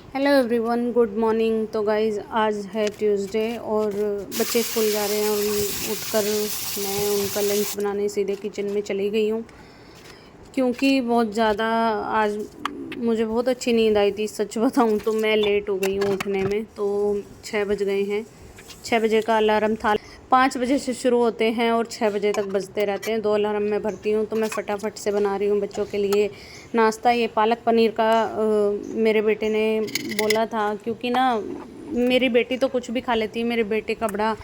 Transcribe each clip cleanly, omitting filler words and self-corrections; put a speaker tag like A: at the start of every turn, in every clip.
A: Hello everyone, good morning. तो guys आज है ट्यूसडे और बच्चे स्कूल जा रहे हैं और उठकर मैं उनका लंच बनाने सीधे किचन में चली गई हूँ, क्योंकि बहुत ज़्यादा आज मुझे बहुत अच्छी नींद आई थी। सच बताऊँ तो मैं लेट हो गई हूँ उठने में, तो 6 बज गए हैं। 6 बजे का अलार्म था, 5 बजे से शुरू होते हैं और 6 बजे तक बजते रहते हैं। 2 अलार्म मैं भरती हूँ। तो मैं फटाफट से बना रही हूँ बच्चों के लिए नाश्ता। ये पालक पनीर का मेरे बेटे ने बोला था, क्योंकि ना मेरी बेटी तो कुछ भी खा लेती है, मेरे बेटे का बड़ा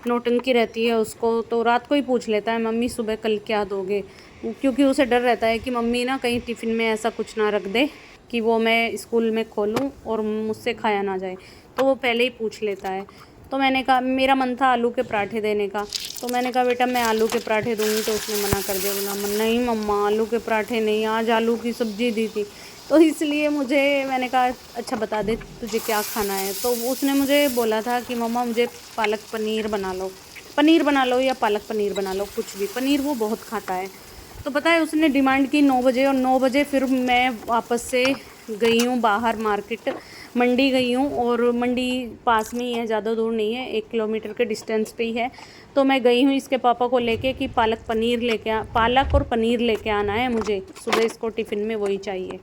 A: नौटंकी रहती है। उसको तो रात को ही पूछ लेता है, मम्मी सुबह कल क्या दोगे, क्योंकि उसे डर रहता है कि मम्मी ना कहीं टिफ़िन में ऐसा कुछ ना रख दे कि वो मैं स्कूल में खोलूँ और मुझसे खाया ना जाए। तो वो पहले ही पूछ लेता है। तो मैंने कहा, मेरा मन था आलू के पराठे देने का, तो मैंने कहा बेटा मैं आलू के पराठे दूंगी। तो उसने मना कर दिया, बोला नहीं मम्मा आलू के पराठे नहीं, आज आलू की सब्ज़ी दी थी। तो इसलिए मैंने कहा अच्छा बता दे तुझे क्या खाना है। तो उसने मुझे बोला था कि मम्मा मुझे पालक पनीर बना लो या पालक पनीर बना लो, कुछ भी। पनीर वो बहुत खाता है। तो पता है उसने डिमांड की 9 बजे, और 9 बजे फिर मैं वापस से गई हूँ बाहर मार्केट, मंडी गई हूँ। और मंडी पास में ही है, ज़्यादा दूर नहीं है, 1 किलोमीटर के डिस्टेंस पे ही है। तो मैं गई हूँ इसके पापा को लेके कि पालक और पनीर लेके आना है मुझे, सुबह इसको टिफ़िन में वही चाहिए।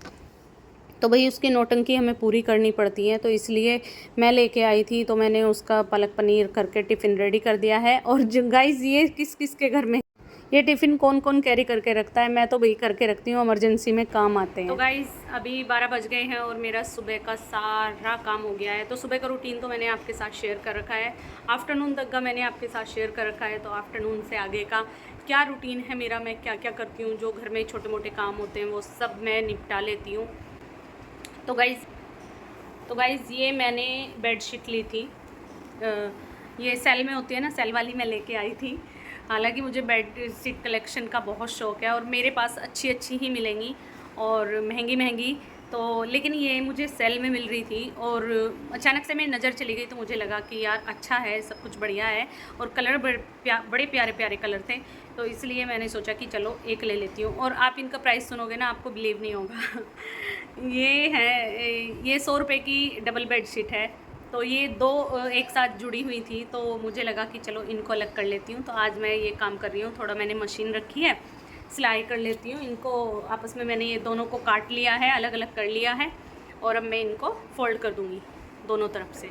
A: तो भाई उसकी नौटंकी हमें पूरी करनी पड़ती है, तो इसलिए मैं लेके आई थी। तो मैंने उसका पालक पनीर करके टिफ़िन रेडी कर दिया है। और गाइस ये किस किस के घर में ये टिफ़िन कौन कौन कैरी करके रखता है? मैं तो वही करके रखती हूँ, इमरजेंसी में काम आते हैं। तो गाइस अभी 12 बज गए हैं और मेरा सुबह का सारा काम हो गया है। तो सुबह का रूटीन तो मैंने आपके साथ शेयर कर रखा है, आफ्टरनून तक का मैंने आपके साथ शेयर कर रखा है। तो आफ्टरनून से आगे का क्या रूटीन है मेरा, मैं क्या क्या करती हूँ, जो घर में छोटे मोटे काम होते हैं वो सब मैं निपटा लेती हूँ। तो गाइज़ ये मैंने बेडशीट ली थी, ये सेल में होती है ना, सेल वाली मैं लेके आई थी। हालांकि मुझे बेडशीट कलेक्शन का बहुत शौक़ है और मेरे पास अच्छी अच्छी ही मिलेंगी और महंगी महंगी। तो लेकिन ये मुझे सेल में मिल रही थी और अचानक से मेरी नज़र चली गई, तो मुझे लगा कि यार अच्छा है, सब कुछ बढ़िया है और कलर बड़े प्यारे प्यारे कलर थे। तो इसलिए मैंने सोचा कि चलो एक ले लेती हूँ। और आप इनका प्राइस सुनोगे ना, आपको बिलीव नहीं होगा। ये 100 रुपये की डबल बेडशीट है। तो ये दो एक साथ जुड़ी हुई थी, तो मुझे लगा कि चलो इनको अलग कर लेती हूँ। तो आज मैं ये काम कर रही हूँ, थोड़ा मैंने मशीन रखी है, सिलाई कर लेती हूँ इनको। आपस में मैंने ये दोनों को काट लिया है, अलग अलग कर लिया है और अब मैं इनको फोल्ड कर दूँगी दोनों तरफ से।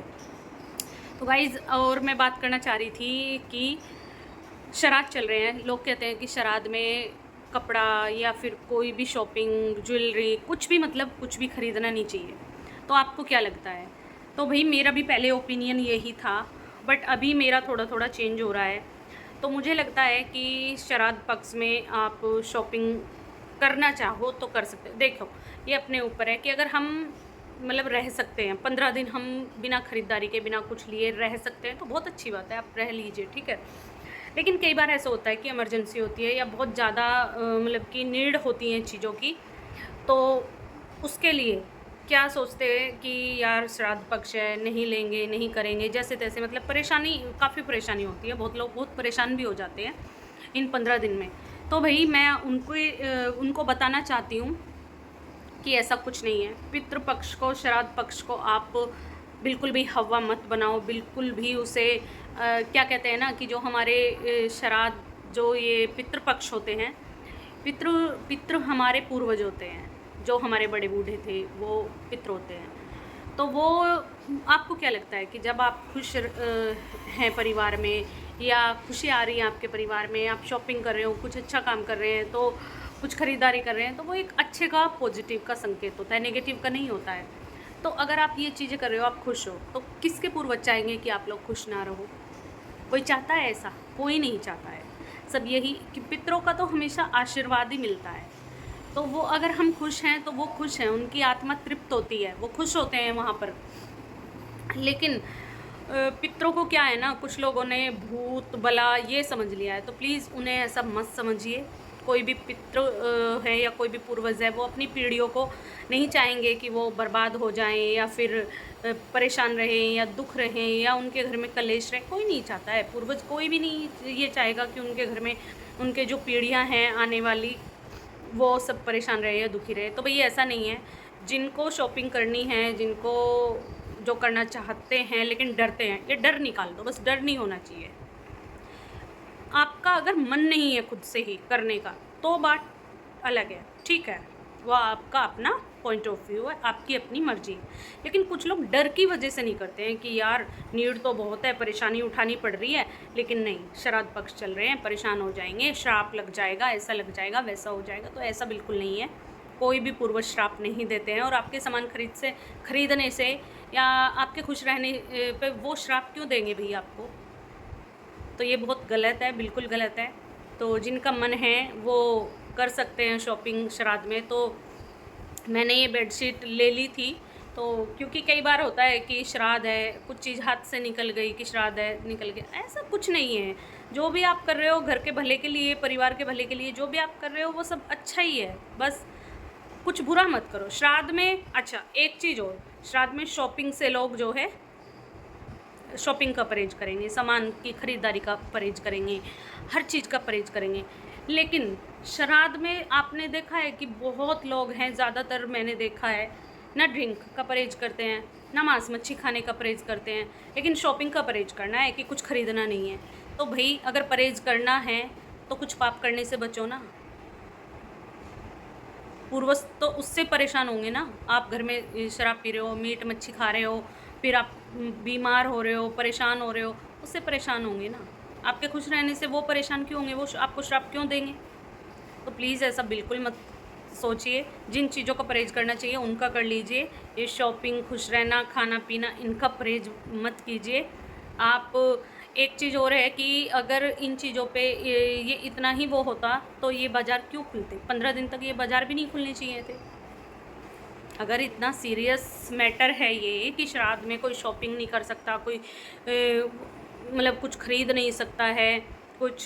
A: तो गाइज़ और मैं बात करना चाह रही थी कि श्राद्ध चल रहे हैं। लोग कहते हैं कि श्राद्ध में कपड़ा या फिर कोई भी शॉपिंग, ज्वेलरी, कुछ भी, मतलब कुछ भी ख़रीदना नहीं चाहिए। तो आपको क्या लगता है? तो भाई मेरा भी पहले ओपिनियन यही था, बट अभी मेरा थोड़ा थोड़ा चेंज हो रहा है। तो मुझे लगता है कि श्राद्ध पक्ष में आप शॉपिंग करना चाहो तो कर सकते हो। देखो ये अपने ऊपर है कि अगर हम मतलब रह सकते हैं 15 दिन, हम बिना ख़रीदारी के, बिना कुछ लिए रह सकते हैं, तो बहुत अच्छी बात है, आप रह लीजिए, ठीक है। लेकिन कई बार ऐसा होता है कि इमरजेंसी होती है या बहुत ज़्यादा मतलब कि नीड होती हैं चीज़ों की, तो उसके लिए क्या सोचते हैं कि यार श्राद्ध पक्ष है, नहीं लेंगे, नहीं करेंगे, जैसे तैसे, मतलब काफ़ी परेशानी होती है। बहुत लोग बहुत परेशान भी हो जाते हैं इन 15 दिन में। तो भाई मैं उनको बताना चाहती हूँ कि ऐसा कुछ नहीं है। पितृपक्ष को, श्राद्ध पक्ष को आप बिल्कुल भी हवा मत बनाओ, बिल्कुल भी उसे क्या कहते हैं ना कि जो हमारे श्राद्ध, जो ये पितृपक्ष होते हैं, पितृ हमारे पूर्वज होते हैं, जो हमारे बड़े बूढ़े थे वो पितृ होते हैं। तो वो आपको क्या लगता है कि जब आप खुश हैं परिवार में, या खुशी आ रही है आपके परिवार में, आप शॉपिंग कर रहे हो, कुछ अच्छा काम कर रहे हैं, तो कुछ ख़रीदारी कर रहे हैं, तो वो एक अच्छे का, पॉजिटिव का संकेत होता है, नेगेटिव का नहीं होता है। तो अगर आप ये चीज़ें कर रहे हो, आप खुश हो, तो किसके पूर्वज चाहेंगे कि आप लोग खुश ना रहो? कोई चाहता है ऐसा? कोई नहीं चाहता है। सब यही कि पितरों का तो हमेशा आशीर्वाद ही मिलता है। तो वो अगर हम खुश हैं तो वो खुश हैं, उनकी आत्मा तृप्त होती है, वो खुश होते हैं वहाँ पर। लेकिन पितरों को क्या है ना, कुछ लोगों ने भूत बला ये समझ लिया है। तो प्लीज़ उन्हें ऐसा मत समझिए। कोई भी पितृ है या कोई भी पूर्वज है, वो अपनी पीढ़ियों को नहीं चाहेंगे कि वो बर्बाद हो जाएं या फिर परेशान रहें या दुख रहें या उनके घर में कलेश रहे। कोई नहीं चाहता है, पूर्वज कोई भी नहीं ये चाहेगा कि उनके घर में उनके जो पीढ़ियां हैं आने वाली, वो सब परेशान रहे या दुखी रहे। तो भाई ऐसा नहीं है। जिनको शॉपिंग करनी है, जिनको जो करना चाहते हैं लेकिन डरते हैं, ये डर निकाल दो, बस डर नहीं होना चाहिए। आपका अगर मन नहीं है खुद से ही करने का तो बात अलग है, ठीक है, वो आपका अपना पॉइंट ऑफ व्यू है, आपकी अपनी मर्जी है। लेकिन कुछ लोग डर की वजह से नहीं करते हैं कि यार नीड तो बहुत है, परेशानी उठानी पड़ रही है, लेकिन नहीं, श्राद्ध पक्ष चल रहे हैं, परेशान हो जाएंगे, श्राप लग जाएगा, ऐसा लग जाएगा, वैसा हो जाएगा। तो ऐसा बिल्कुल नहीं है, कोई भी पूर्व श्राप नहीं देते हैं। और आपके सामान खरीदने से या आपके खुश रहने पे वो श्राप क्यों देंगे भैया आपको? तो ये बहुत गलत है, बिल्कुल गलत है। तो जिनका मन है वो कर सकते हैं शॉपिंग श्राद्ध में। तो मैंने ये बेडशीट ले ली थी, तो क्योंकि कई बार होता है कि श्राद्ध है, कुछ चीज़ हाथ से निकल गई कि श्राद्ध है, निकल गया, ऐसा कुछ नहीं है। जो भी आप कर रहे हो घर के भले के लिए, परिवार के भले के लिए, जो भी आप कर रहे हो वो सब अच्छा ही है, बस कुछ बुरा मत करो श्राद्ध में। अच्छा, एक चीज़ और, श्राद्ध में शॉपिंग से लोग जो है शॉपिंग का परहेज करेंगे, सामान की खरीदारी का परहेज करेंगे, हर चीज़ का परहेज करेंगे। लेकिन श्राद्ध में आपने देखा है कि बहुत लोग हैं, ज़्यादातर मैंने देखा है, ना ड्रिंक का परहेज करते हैं, ना मांस मच्छी खाने का परहेज करते हैं, लेकिन शॉपिंग का परहेज करना है कि कुछ खरीदना नहीं है। तो भाई अगर परहेज करना है तो कुछ पाप करने से बचो ना। पूर्वज तो उससे परेशान होंगे ना। आप घर में शराब पी रहे हो, मीट मच्छी खा रहे हो, फिर आप बीमार हो रहे हो, परेशान हो रहे हो, उससे परेशान होंगे ना। आपके खुश रहने से वो परेशान क्यों होंगे, वो आपको श्राप क्यों देंगे? तो प्लीज़ ऐसा बिल्कुल मत सोचिए। जिन चीज़ों का परहेज करना चाहिए उनका कर लीजिए। ये शॉपिंग, खुश रहना, खाना पीना, इनका परहेज मत कीजिए आप। एक चीज़ और है कि अगर इन चीज़ों पे ये इतना ही वो होता तो ये बाज़ार क्यों खुलते? 15 दिन तक ये बाज़ार भी नहीं खुलने चाहिए थे। अगर इतना सीरियस मैटर है ये कि श्राद्ध में कोई शॉपिंग नहीं कर सकता, कोई मतलब कुछ खरीद नहीं सकता है, कुछ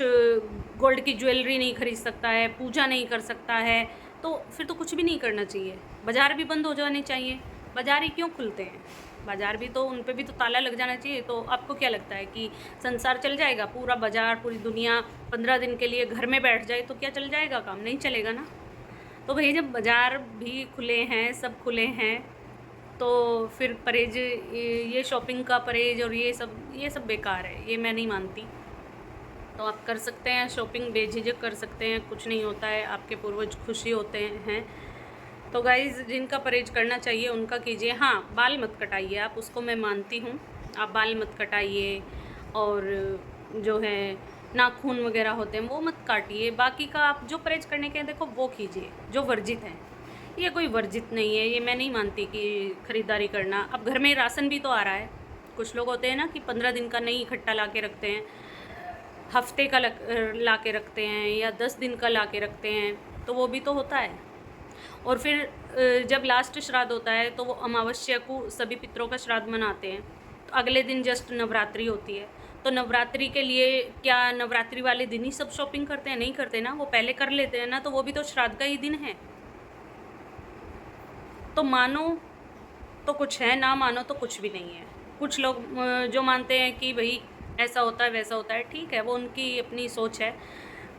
A: गोल्ड की ज्वेलरी नहीं खरीद सकता है, पूजा नहीं कर सकता है, तो फिर तो कुछ भी नहीं करना चाहिए। बाज़ार भी बंद हो जाने चाहिए। बाज़ार ही क्यों खुलते हैं? बाज़ार भी तो, उन पे भी तो ताला लग जाना चाहिए। तो आपको क्या लगता है कि संसार चल जाएगा? पूरा बाज़ार, पूरी दुनिया 15 दिन के लिए घर में बैठ जाए तो क्या चल जाएगा काम? नहीं चलेगा ना। तो भई जब बाज़ार भी खुले हैं, सब खुले हैं, तो फिर परहेज, ये शॉपिंग का परहेज और ये सब बेकार है, ये मैं नहीं मानती। तो आप कर सकते हैं शॉपिंग, बेझिझक कर सकते हैं, कुछ नहीं होता है, आपके पूर्वज खुशी होते हैं। तो गाइज़ जिनका परहेज करना चाहिए उनका कीजिए। हाँ, बाल मत कटाइए आप, उसको मैं मानती हूँ, आप बाल मत कटाइए, और जो है नाखून वगैरह होते हैं वो मत काटिए। बाकी का आप जो परहेज करने के हैं देखो वो कीजिए, जो वर्जित है। ये कोई वर्जित नहीं है, ये मैं नहीं मानती कि ख़रीदारी करना। अब घर में राशन भी तो आ रहा है। कुछ लोग होते हैं ना कि 15 दिन का नहीं इकट्ठा ला के रखते हैं, हफ्ते का ला के रखते हैं, या 10 दिन का ला के रखते हैं, तो वो भी तो होता है। और फिर जब लास्ट श्राद्ध होता है तो वो अमावस्या को सभी पितरों का श्राद्ध मनाते हैं। तो अगले दिन जस्ट नवरात्रि होती है, तो नवरात्रि के लिए क्या नवरात्रि वाले दिन ही सब शॉपिंग करते हैं? नहीं करते ना, वो पहले कर लेते हैं ना, तो वो भी तो श्राद्ध का ही दिन है। तो मानो तो कुछ है, ना मानो तो कुछ भी नहीं है। कुछ लोग जो मानते हैं कि भाई ऐसा होता है, वैसा होता है, ठीक है, वो उनकी अपनी सोच है।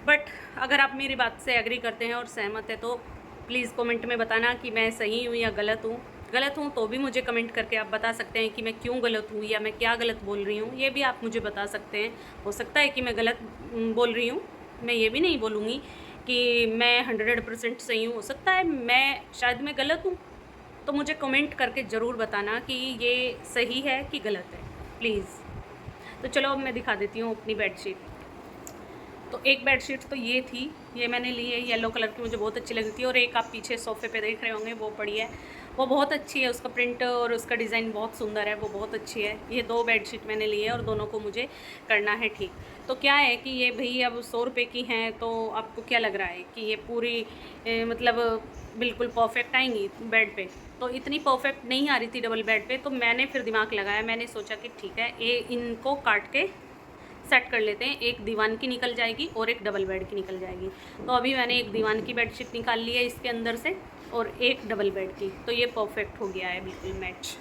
A: बट अगर आप मेरी बात से एग्री करते हैं और सहमत है तो प्लीज़ कमेंट में बताना कि मैं सही हूँ या गलत हूँ। गलत हूँ तो भी मुझे कमेंट करके आप बता सकते हैं कि मैं क्यों गलत हूँ या मैं क्या गलत बोल रही हूँ, ये भी आप मुझे बता सकते हैं। हो सकता है कि मैं गलत बोल रही हूँ, मैं ये भी नहीं बोलूँगी कि मैं 100% सही हूँ। हो सकता है मैं शायद मैं गलत हूँ, तो मुझे कमेंट करके ज़रूर बताना कि ये सही है कि गलत है, प्लीज़। तो चलो अब मैं दिखा देती हूँ अपनी बेडशीट। तो एक बेडशीट तो ये थी, ये मैंने ली है, येलो कलर की, मुझे बहुत अच्छी लगी थी। और एक आप पीछे सोफ़े पे देख रहे होंगे वो पड़ी है, वो बहुत अच्छी है, उसका प्रिंट और उसका डिज़ाइन बहुत सुंदर है, वो बहुत अच्छी है। ये 2 बेडशीट मैंने ली है और दोनों को मुझे करना है ठीक। तो क्या है कि ये भई अब 100 रुपये की हैं, तो आपको क्या लग रहा है कि ये पूरी मतलब बिल्कुल परफेक्ट आएंगी बेड पे? तो इतनी परफेक्ट नहीं आ रही थी डबल बेड पे। तो मैंने फिर दिमाग लगाया, मैंने सोचा कि ठीक है, ये इनको काट के सेट कर लेते हैं, एक दीवान की निकल जाएगी और एक डबल बेड की निकल जाएगी। तो अभी मैंने एक दीवान की बेडशीट निकाल ली है इसके अंदर से, और एक डबल बेड की, तो ये परफेक्ट हो गया है, बिल्कुल मैच।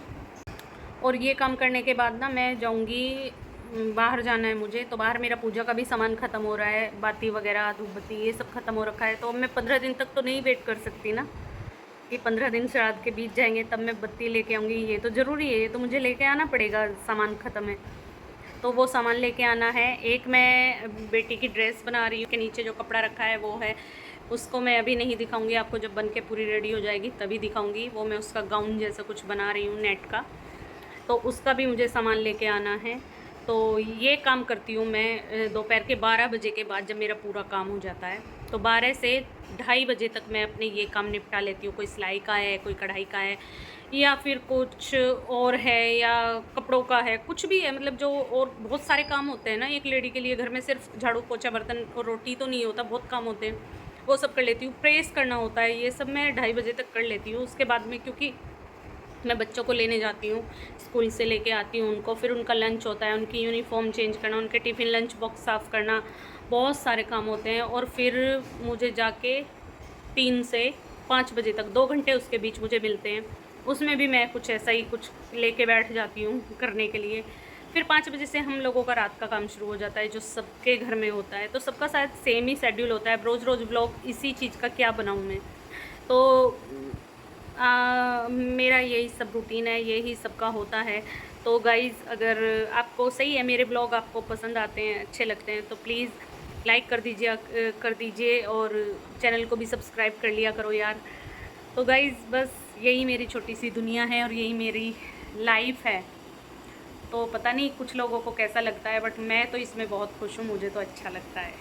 A: और ये काम करने के बाद ना मैं जाऊँगी, बाहर जाना है मुझे, तो बाहर मेरा पूजा का भी सामान ख़त्म हो रहा है, बाती वगैरह, धूप बत्ती, ये सब ख़त्म हो रखा है। तो मैं 15 दिन तक तो नहीं वेट कर सकती ना, कि 15 दिन श्राद्ध के बीत जाएंगे तब मैं बत्ती लेके आऊँगी। ये तो ज़रूरी है, ये तो मुझे लेके आना पड़ेगा, सामान ख़त्म है तो वो सामान लेके आना है। एक मैं बेटी की ड्रेस बना रही हूँ कि नीचे जो कपड़ा रखा है वो है, उसको मैं अभी नहीं दिखाऊंगी आपको, जब बन के पूरी रेडी हो जाएगी तभी दिखाऊंगी। वो मैं उसका गाउन जैसा कुछ बना रही हूँ नेट का, तो उसका भी मुझे सामान लेके आना है। तो ये काम करती हूँ मैं दोपहर के 12 बजे के बाद, जब मेरा पूरा काम हो जाता है तो 12 से 2:30 बजे तक मैं अपने ये काम निपटा लेती हूँ। कोई सिलाई का है, कोई कढ़ाई का है, या फिर कुछ और है, या कपड़ों का है, कुछ भी है, मतलब जो और बहुत सारे काम होते हैं ना एक लेडी के लिए घर में। सिर्फ झाड़ू पोछा बर्तन और रोटी तो नहीं होता, बहुत काम होते हैं, वो सब कर लेती हूँ। प्रेस करना होता है, ये सब मैं 2:30 बजे तक कर लेती हूँ। उसके बाद में, क्योंकि मैं बच्चों को लेने जाती हूँ, स्कूल से लेके आती हूँ उनको, फिर उनका लंच होता है, उनकी यूनिफॉर्म चेंज करना, उनके टिफ़िन लंच बॉक्स साफ़ करना, बहुत सारे काम होते हैं। और फिर मुझे जाके 3 से 5 बजे तक 2 घंटे उसके बीच मुझे मिलते हैं, उसमें भी मैं कुछ ऐसा ही कुछ लेके बैठ जाती हूँ करने के लिए। फिर 5 बजे से हम लोगों का रात का काम शुरू हो जाता है, जो सबके घर में होता है। तो सबका शायद सेम ही शेड्यूल होता है, रोज़ रोज़ व्लॉग इसी चीज़ का क्या बनाऊँ मैं। तो मेरा यही सब रूटीन है, यही सबका होता है। तो गाइज़, अगर आपको सही है, मेरे ब्लॉग आपको पसंद आते हैं, अच्छे लगते हैं, तो प्लीज़ लाइक कर दीजिए और चैनल को भी सब्सक्राइब कर लिया करो यार। तो गाइज़, बस यही मेरी छोटी सी दुनिया है और यही मेरी लाइफ है। तो पता नहीं कुछ लोगों को कैसा लगता है, बट मैं तो इसमें बहुत खुश हूँ, मुझे तो अच्छा लगता है।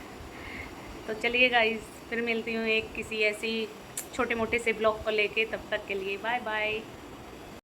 A: तो चलिए गाइज़, फिर मिलती हूँ एक किसी ऐसी छोटे मोटे से ब्लॉग को लेके, तब तक के लिए बाय बाय।